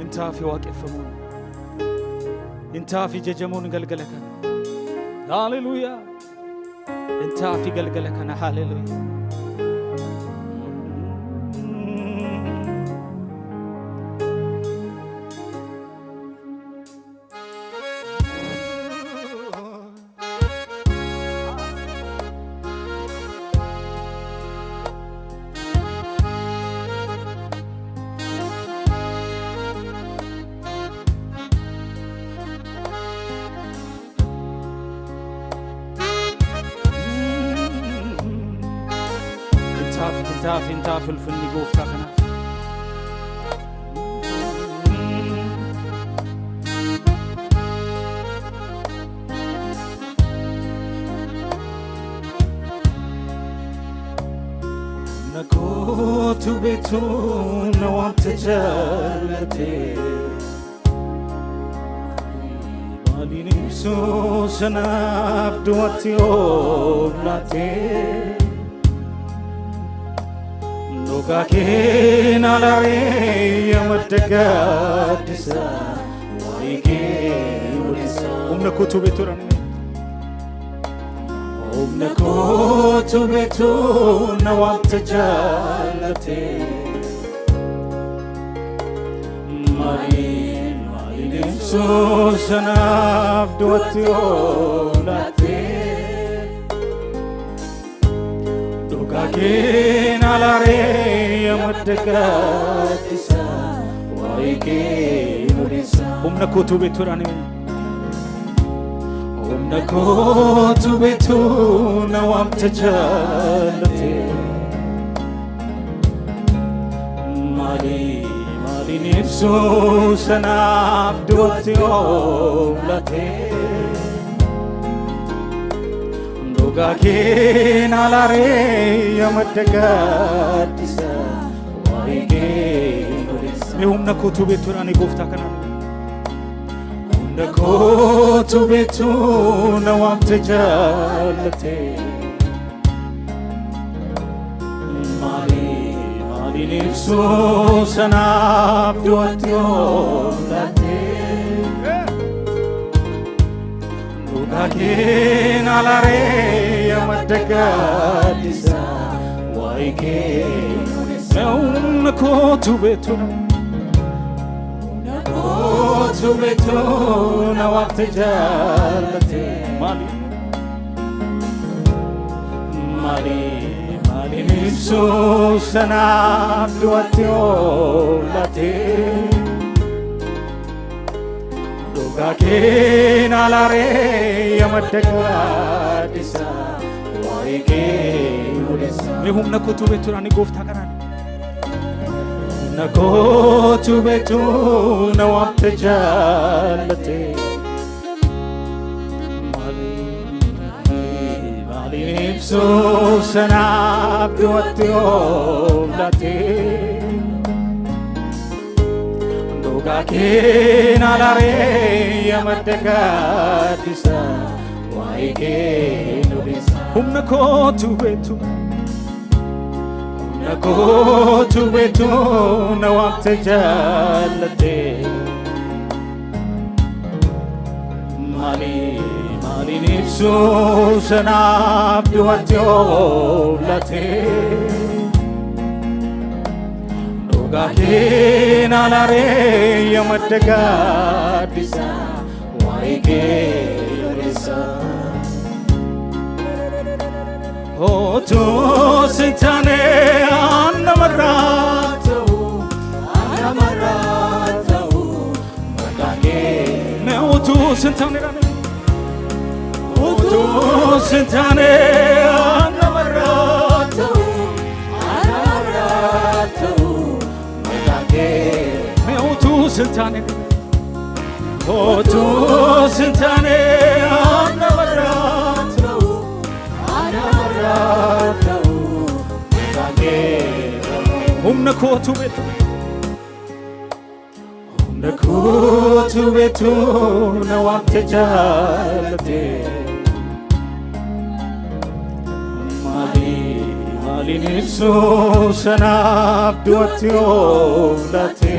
انت في واقفمون انت في ججمون قلقلك هاليلويا انت في قلقلك انا هاليلويا انت في الفني قوفتك انا نكوت بيتون وانت جالتي مالي نفسو سناب دواتي وبلاتي وكاكين على ريم التقادسة ويكين ولسا ومنكوتو بيتوراني ومنكوتو بيتو نوام تجالتي مالين نفسو سناف دواتي ولاتي وكاكين على ريم التقادسة ويكين ولسا ومنكوتو بيتوراني ومنكوتو بيتو نوام تجالتي مالي نفسو سناف دوتي وبلاتي وكاكين على ريم التقادسة ويكين ولسا ومنكوتو بيتوراني قوفتك انا نكوتو بيتو نوام تجالتي مالي نفسو سناب دواتي وبلاتي وكاكين على ريم التقادسة ويكين نكوتو بيتو نكوتو بيتو نوام تجالتي مالي نفسو سناب دواتي وبلاتي وكاكين على ريم التقادسة ويكين ولسا هم نكوتو بيتو راني قوفتها كناني نكوتو بيتو نوام تجالتي مالي نفسو سناب دواتي وبلاتي وكاكين على ريم التقادسة ويكين ولسا هم نكوتو بيتو نكوتو بيتو نوام تجالتي مالي نفسو سناب دواتي وبلاتي وكاكين على ريم التقادسة ويكين ولسا هوتو ستاني أنا مراتو مكاكين هوتو ستاني هوتو ستاني أنا مراتو مكاكين هوتو ستاني هوتو ستاني أنا مراتو هم نكوتو بيتو نوام تجالتي مالي نفسو سناب دواتي وبلاتي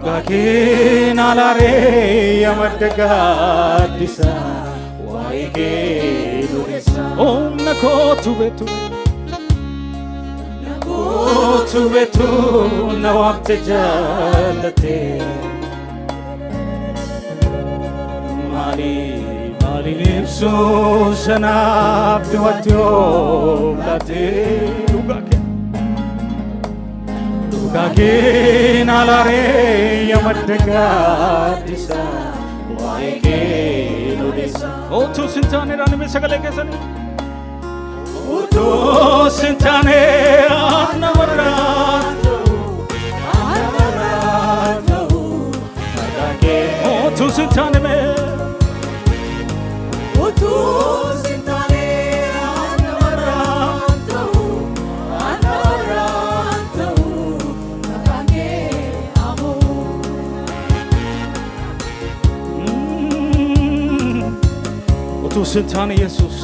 Dhugaakeen alaaree yamadagaadisa waa'ee dureessa. Humna kootu beetu na waamte jaallate. Maaliin ibsuu sanaaf duwwaatti oolate. Dhugaakeen alaaree yamadagaadisa waa'ee dureessa. Otuu sin taane dhaanime sagalee keessanii. Otuu sin taane namarraa ta'u. Otuu sin taane mee. Otuu sin taane namarraa ta'u. Otuu sin taane Yesuus.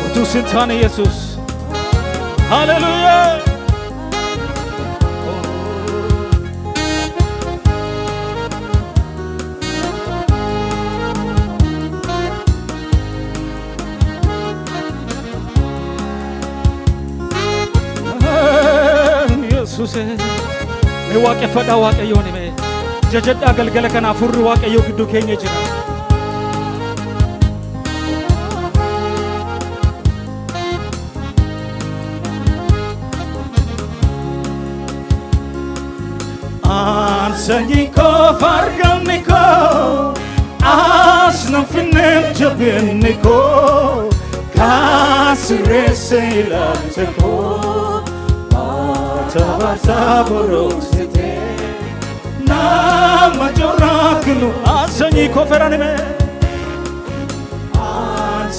Otuu sin taane Yesuus. Hallelujah. Yesuus mee waaqeffadhaa Waaqayyoon mee jajadhaa galgala kana furri Waaqayyoo gidduu keenya jira. Sanyii koo fargamni koo as nan finneef jabinni koo kaasireesse ilaalcha koo baataa borooksite nama jorraaknu. Sanyii koo feranime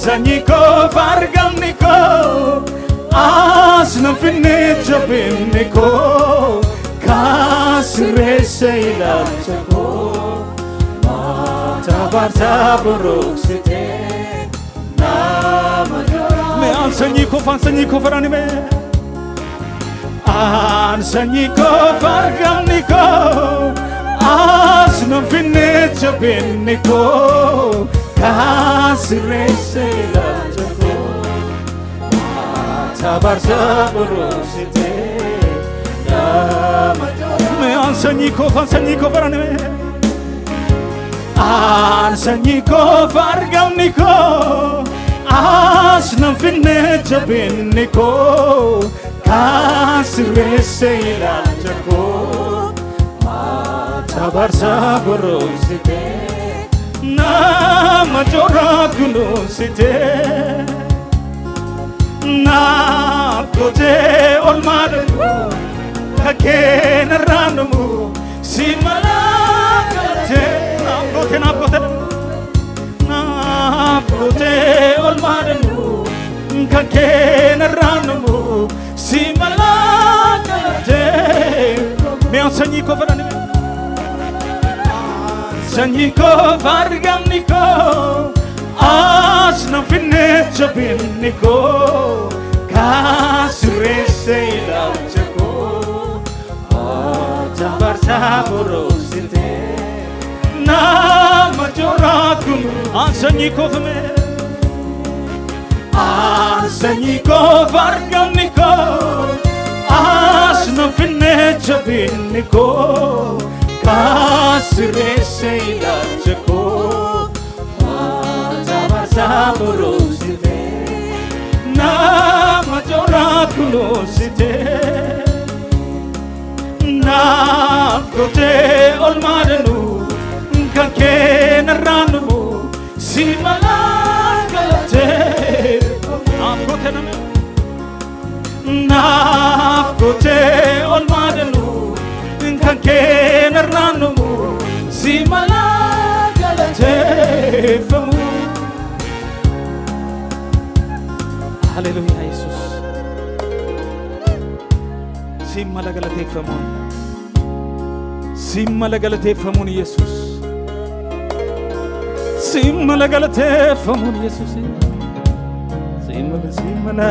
sanyii koo fargamni koo as nan finneef jabinni koo kaasireesse ilaalcha koo baataa borooksite nama jorraaknu. Mee an sanyii koo feranime. An sanyii koo fargamni koo as nan finneef jabinni koo kaasireesse ilaalcha koo baataa borooksite nama jorraaknu. Mee an sanyii koo feranime. An sanyii koo fargamni koo as nan finneef jabinni koo kaasireesse ilaalcha koo baataa borooksite nama jorraaknu. Naaf gootee oolmaadhamu kakkeen irraannamu si malaa galtee. Naaf gootee oolmaadhamu kakkeen irraannamu si malaa galtee. Mee an sanyii koo feranime. Sanyii koo fargamni koo as nan finneef jabinni koo kaasireesse ilaalcha koo baataa borooksite nama jorraaknu. An sanyii koo feranime. An sanyii koo fargamni koo as nan finneef jabinni koo kaasireesse ilaalcha koo baataa borooksite nama jorraaknu. Naaf gootee oolmaadhamu kakkeen irraannamu si malaa galtee. Naaf gootee oolmaadhamu kakkeen irraannamu si malaa galateeffamu. Hallelujah Yesuus. Si mala galateeffamuun. Si mala galateeffamuun Yesuus. Si mala galateeffamuun Yesuus. Si mala.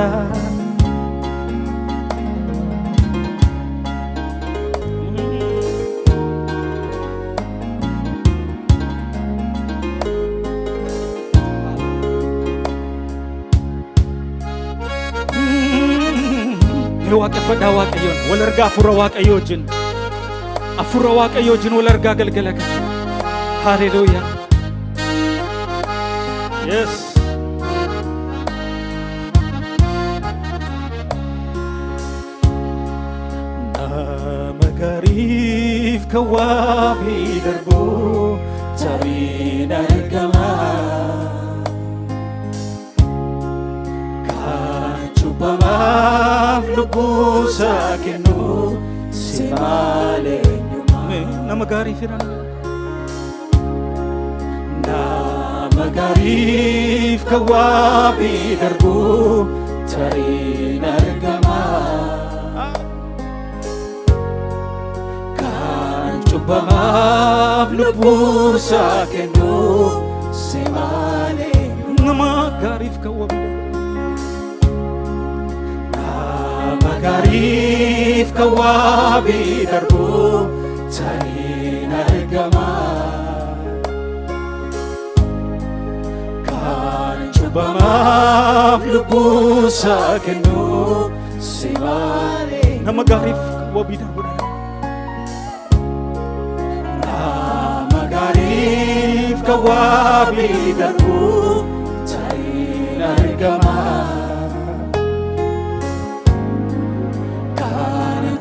Mee waaqeffadhaa Waaqayyoon wal argaa afurra Waaqayyoo wajjin. Afurra Waaqayyoo wajjin wal argaa galgala kana. Haleluuyaa. Yes. Nama gariif kan waabii darbu tariin argama. Kan cubbamaaf lubbuusaa kennu si malee eenyumaa. Nama gariif jedhan. Nama gariif kan waabii darbu tariin argama. Kan cubbamaaf lubbuusaa kennu si malee eenyumaa. Nama gariif kan waabii nama gariif kan waabii darbu tariin argama. Kan cubbamaaf lubbuusaa kennu si malee nama gariif kan waabii darbu. Nama gariif kan waabii darbu tariin argama.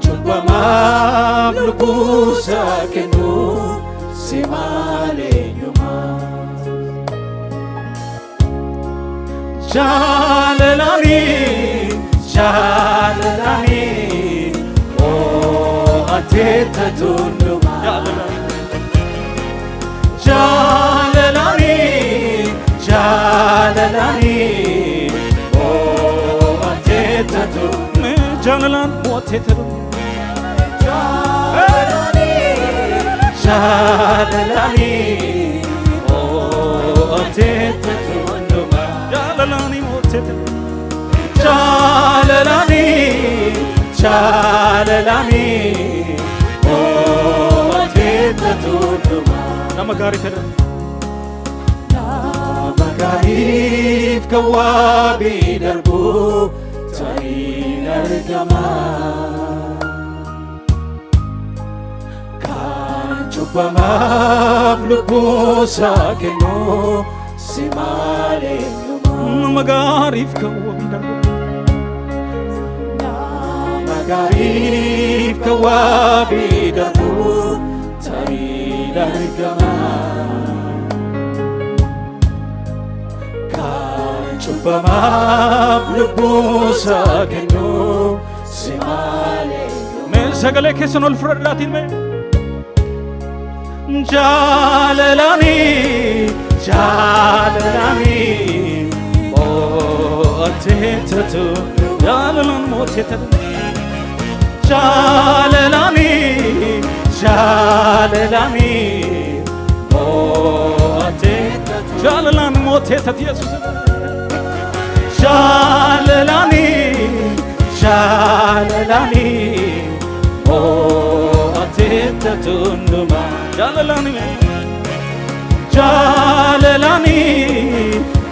Cubbamaaf lubbuusaa kennu si malee eenyumaa. Jaalalani jaalalani oo'ateetta tundumaa. Jaalalani jaalalani oo'ateetta tundumaa. Jaalalaan oo'ateetta tundumaa. Jaalalani oo'ateetta tundumaa. Jaalalani oo'ateetta. Jaalalani jaalalani oo'ateetta tundumaa. Nama gaarii jedhan. Nama gaariif kan waabii darbu tariin argama. Cubbamaaf lubbuusaa kennu si malee eenyumaa. Nama gaariif kan waabii darbu. Nama gaariif kan waabii darbu tariin argama. Kan cubbamaaf lubbuusaa kennu si malee eenyumaa. Mee sagalee keessan ol fudhadhaatiin mee. Jaalalani jaalalani moo'ateetta tundumaa. Jaalalaan moo'ateetta. Jaalalani jaalalani moo'ateetta. Jaalalaan moo'ateetta Yesuus. Jaalalani jaalalani moo'ateetta tundumaa. Jaalalani jaalalani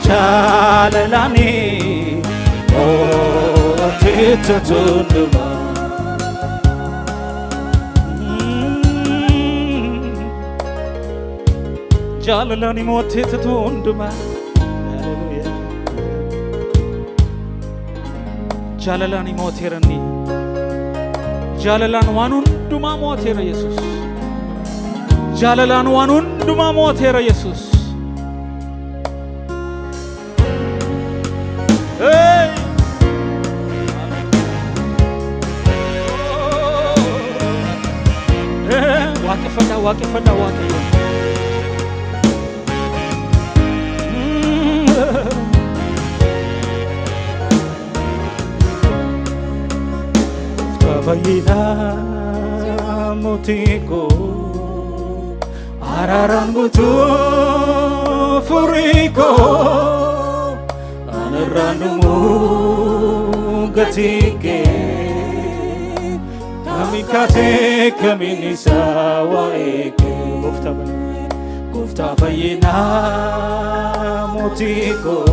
jaalalani oo'ateetta tundumaa. Jaalalani moo'ateetta tundumaa. Jaalalani moo'ateerani. Jaalalaan waan hundumaa moo'ateera Yesuus. Jaalalaan waan hundumaa moo'ateera Yesuus. Waaqeffadhaa waaqeffadhaa Waaqayyo. Fayyinaa mootii koo araaraan guutuu furii koo anarraan dhumuu gatii kee kamiin kaatee kamiin isaa waa'ee kee. Gooftaa fayyinaa mootii koo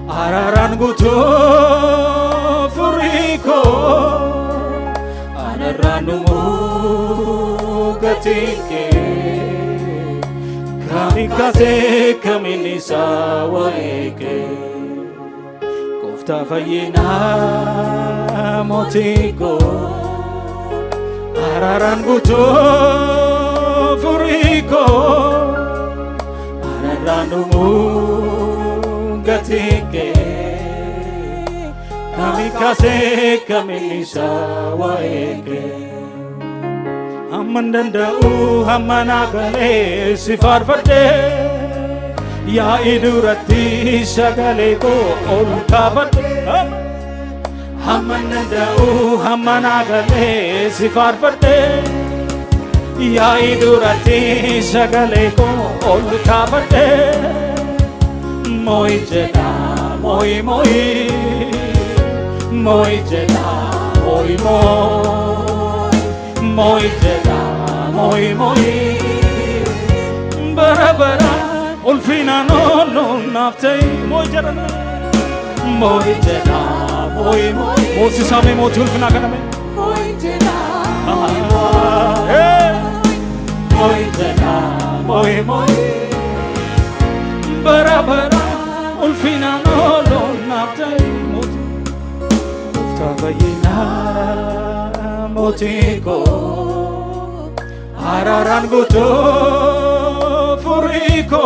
araaraan guutuu furii Motike Kamikaze kaminisa waeke Kofta fayina motiko Araran buto furiko Araran dumu gatike Kamikaze kaminisa waeke Amandanda'u hammanagale sifarfadde Ya idurati shagale ko olkafadde Amandanda'u hammanagale sifarfadde Ya idurati shagale ko olkafadde Moi jeda moi moi Moi jeda moi moi jeda moi barabara ulfina no naftay moi jeda moi mosi same moti ulfina kaname moi jeda moi barabara ulfina no naftay moti uftavayina Motiko Araran guto furiko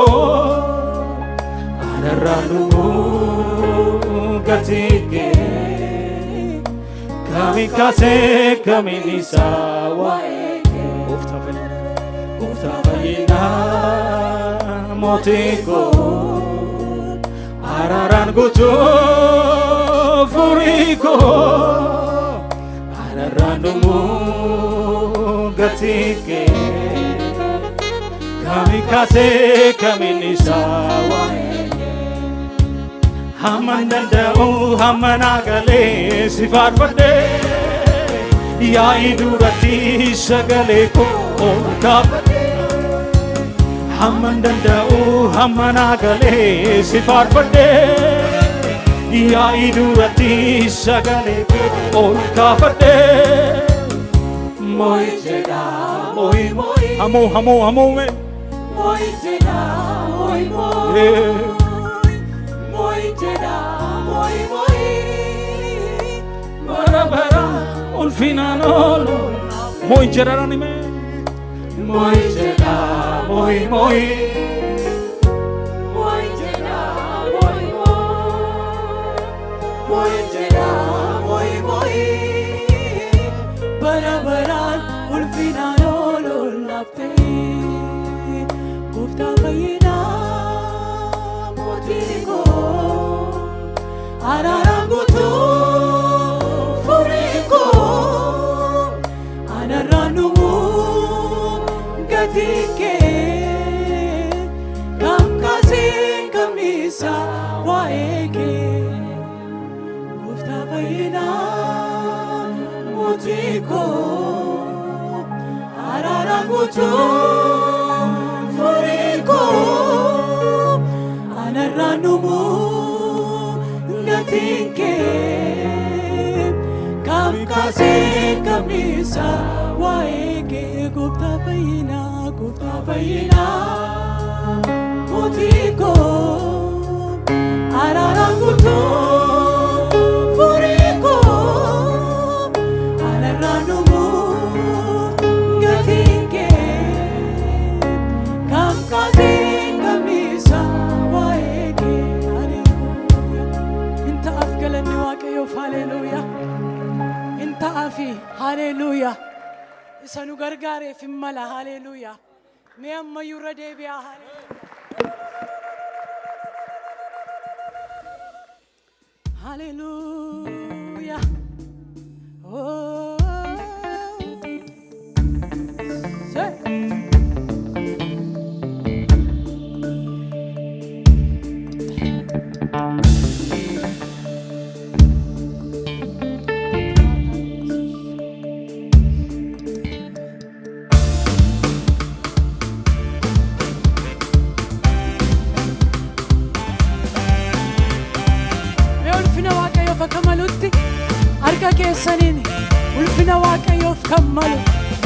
Araran gatike Kamikaze kaminisa waeke Uftafayina Motiko Araran guto furiko Randumu gatike Kamikaze kaminisa waeke Hamandanda'u hammanagale sifarfadde Ya idurati shagale ko olkafadde Hamandanda'u hammanagale sifarfadde Ya idurati shagale ko olkafadde Moi jeda moi hamo me Moi jeda moi Moi jeda moi barabara ulfina no moi jeda rani me Moi jeda moi Moi jeda moi barabaran ulfina no lapte Kofta fayina motiko Araran guto furiko Araran dumu gatike Kamikaze kamisa waeke Fayina motiko Araran guto furiko Araran dumu gatike Kamikaze kamisa waeke Kofta fayina motiko Araran guto Hallelujah. Inta afi. Hallelujah. Isanu gargare fimmala. Hallelujah. Me amma yura debiya. Hallelujah. Oh. Kamalutti arka keessaniin ulfina waaqayyoof kammalu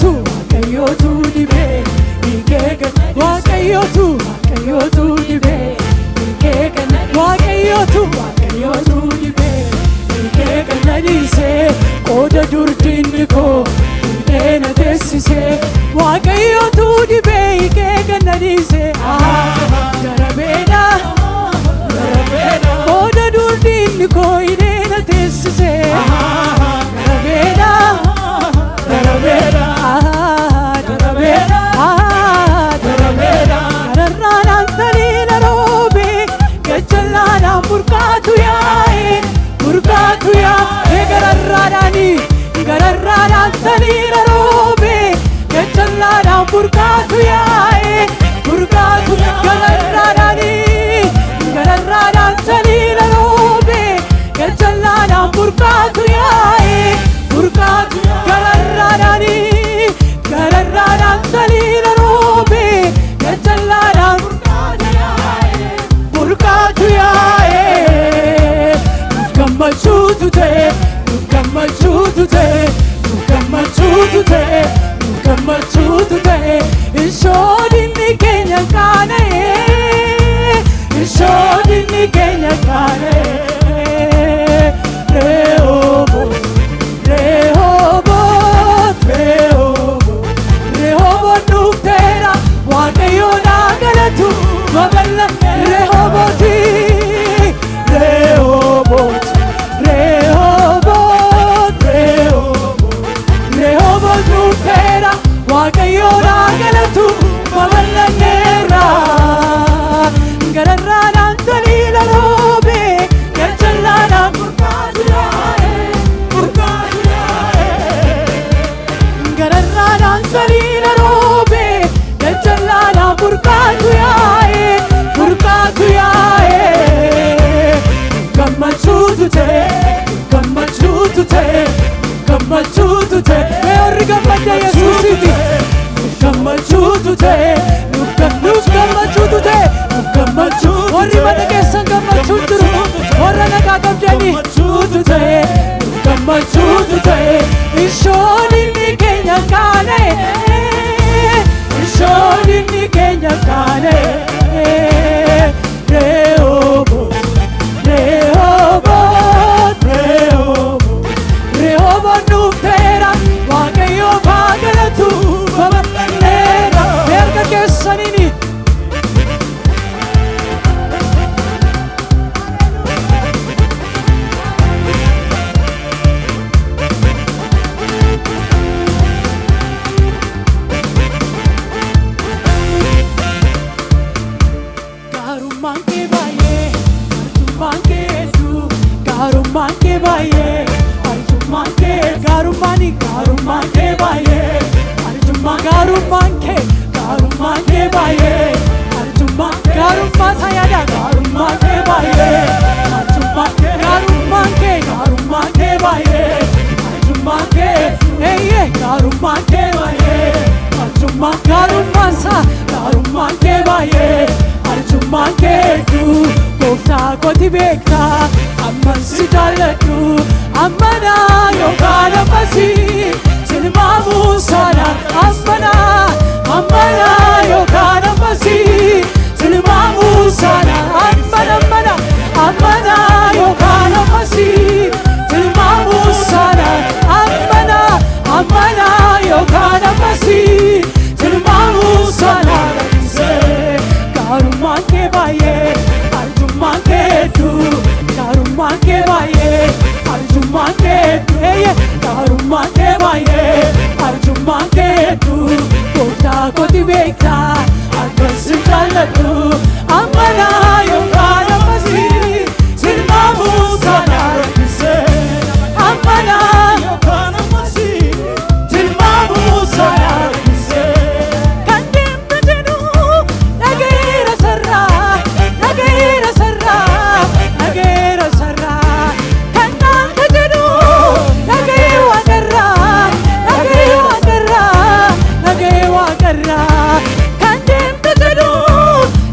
waaqayyotu dibe ikeegan waaqayyotu dibe ikeegan waaqayyotu dibe ikeegan nadise qooda durdinni koo deena teessise waaqayyotu dibe ikeegan nadise garabeedha qooda durdinni koo deena teessise garabeedha gararraadhaan taliila roobe gajjallaadhaan burqaatu yaa'e gararraadhaan taliila roobe gajjallaadhaan burqaatu yaa'e gararraadhaan taliila roobe gajjallaadhaan burqaatu yaa'e gararraadhaan taliila roobe gajjallaadhaan burqaatu yaa'e gammachuutu ta'e ishoodinni keenya kaana'e Rehoboot dhufteera waaqayyoodhaa galatu baballa Rehobooti Rehoboot dhufteera waaqayyoodhaa galatu babal'anneerra gararraadhaan taliila roobe gajjallaadhaan burqaatu yaa'e gararraadhaan taliila roobe gajjallaadhaan burqaatu yaa'e gammachuutu ta'e warri gammadde Yesuusiti gammachuutu ta'e nuuf gammachuutu ta'e warri mana keessan gammachuun jiru warra nagaa qabdanii gammachuutu ta'e ishoodinni keenya kaana'e Rehoboot dhufteera waaqayyoof haa galatu babal'anneerra erga keessaniini gaarummaan kee baay'ee arjummaan kee hedduu gaarummaan kee baay'ee arjummaan kee gaarummaan kee baay'ee arjummaan kee baay'ee arjummaan gaarummaa saayada gaarummaan kee baay'ee arjummaan gaarummaan kee baay'ee arjummaan kee eeyyee gaarummaan kee baay'ee arjummaan gaarummaan kee baay'ee arjummaan kee hedduu gooftaa kooti beektaa amman si jaalladhu ammanaa yookaan ammasi tilmaamuu saanaan ammanaa yookaan ammasi tilmaamuu saanaan ammanaa yookaan ammasi tilmaamuu saanaan ammanaa yookaan ammasi tilmaamuu saanaan gaarummaan kee baay'ee arjummaan kee hedduu gaarummaan kee baay'ee arjummaan kee hedduu gaarummaan kee baay'ee arjummaan kee hedduu gooftaa kooti beektaa akkan si jaalladhu ammanaa yookaan ammasi tilmaamuu saanaan ammanaa yookaan ammasi tilmaamuu saanaan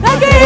Nagee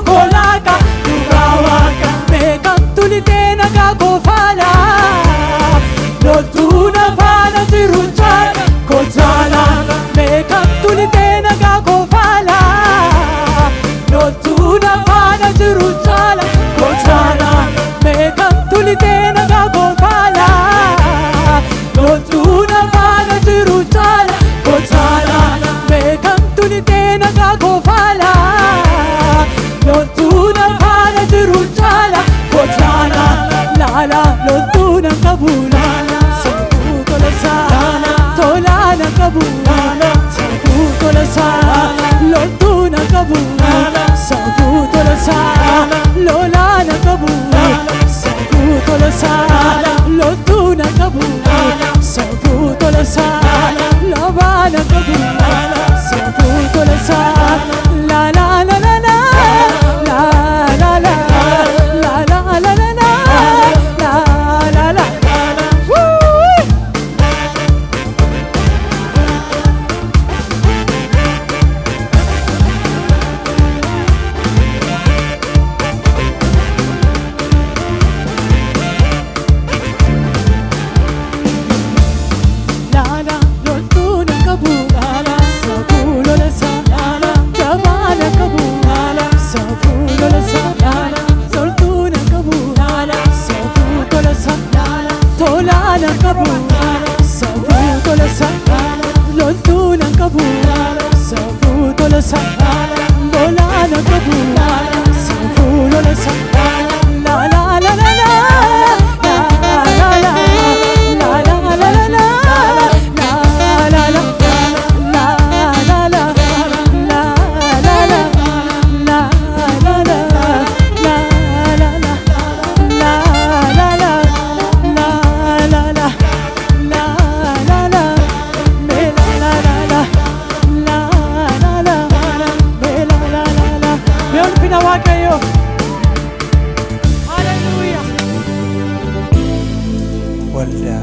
kolaka Dugawaka Mekam tulitena kakofala Lotuna fana tirunjala Kojala Mekam tulitena kakofala Lotuna fana tirunjala Kojala Mekam tulitena kakofala Lotuna fana tirunjala Kojala Mekam tulitena kakofala Lotuna fana tirunjala Kojala Lala lotuna kabula Sabu kolasa Tolana kabula Sabu kolasa Lotuna kabula Sabu kolasa Lolana kabula Sabu kolasa Lotuna kabula Sabu kolasa Lobana kabula Sabu kolasa La la la la la La la la La la la la la La la la Woo! Lala lotuna kabula Sabu lolasa Jabana kabula Sabu lolasa Lotuna kabula Sabu lolasa Tolana kabula Sabu lolasa Lotuna kabula Sabu lolasa Lolana kabula Sabu lolasa La la la la la La la la La la la la la La la la La la la La la la La la la La la la La la la La la la La la la Me la la la la La la la Me la la la la Me ang pinawa kayo Hallelujah Wala